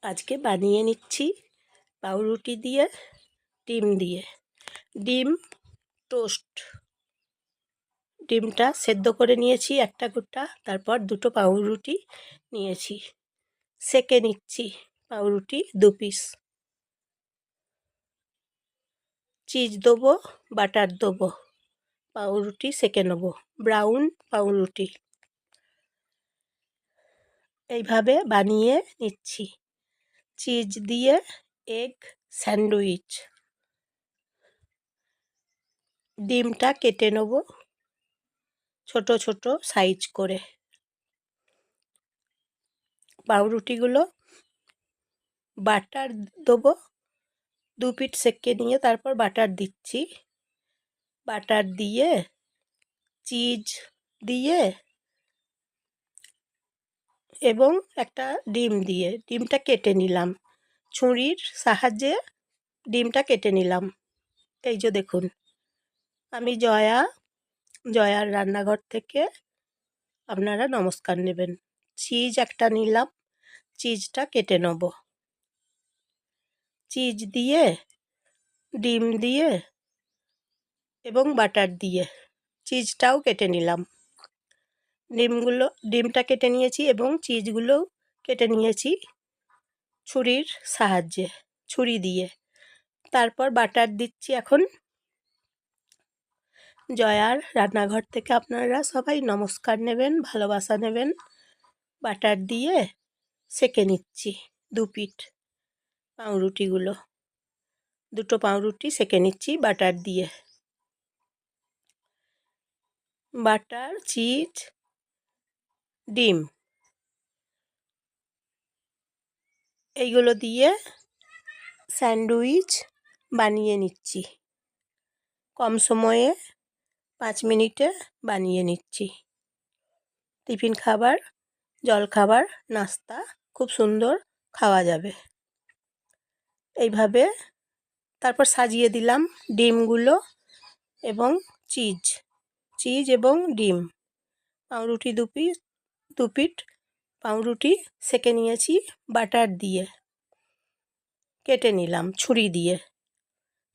আজকে বানিয়ে নিচ্ছি পাউরুটি দিয়ে ডিম দিয়ে ডিম টোস্ট। ডিমটা সেদ্ধ করে নিয়েছি একটা গোটা, তারপর দুটো পাউরুটি নিয়েছি, সেকে নিচ্ছি পাউরুটি 2 পিস। চিজ দেবো, বাটার দেবো, পাউরুটি সেকে নেবো, ব্রাউন পাউরুটি। এইভাবে বানিয়ে নিচ্ছি। চিজ দিয়ে এগ স্যান্ডউইচ। ডিমটা কেটে নেব ছোট ছোট সাইজ করে। পাউরুটিগুলো বাটার দেবো, 2 পিঠ সেকে নিয়ে তারপর বাটার দিচ্ছি। বাটার দিয়ে চিজ দিয়ে এবং একটা ডিম দিয়ে ডিমটা কেটে নিলাম, ছুরির সাহায্যে ডিমটা কেটে নিলাম। এই যে দেখুন, আমি জয়ার রান্নাঘর থেকে আপনারা নমস্কার নেবেন। চিজ একটা নিলাম, চিজটা কেটে নেব। চিজ দিয়ে, ডিম দিয়ে এবং বাটার দিয়ে চিজটাও কেটে নিলাম। ডিমটা কেটে নিয়েছি এবং চিজগুলোও কেটে নিয়েছি ছুরির সাহায্যে, ছুরি দিয়ে। তারপর বাটার দিচ্ছি। এখন জয়ার রান্নাঘর থেকে আপনারা সবাই নমস্কার নেবেন, ভালোবাসা নেবেন। বাটার দিয়ে সেকে নিচ্ছি 2 পিঠ পাউরুটিগুলো। 2টো পাউরুটি সেকে নিচ্ছি বাটার দিয়ে। বাটার, চিজ, ডিম এইগুলো দিয়ে স্যান্ডউইচ বানিয়ে নিচ্ছি। কম সময়ে 5 মিনিটে বানিয়ে নিচ্ছি। টিফিন খাবার, জলখাবার, নাস্তা খুব সুন্দর খাওয়া যাবে। এইভাবে তারপর সাজিয়ে দিলাম ডিমগুলো এবং চিজ এবং ডিম। পাউরুটি 2 পিঠ পাউরুটি সেকে নিয়েছি, বাটার দিয়ে কেটে নিলাম,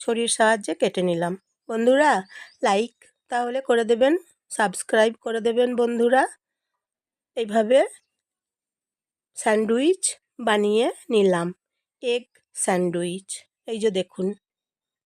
ছুরির সাহায্যে কেটে নিলাম। বন্ধুরা লাইক তাহলে করে দেবেন, সাবস্ক্রাইব করে দেবেন বন্ধুরা। এইভাবে স্যান্ডউইচ বানিয়ে নিলাম, এগ স্যান্ডউইচ। এই যে দেখুন।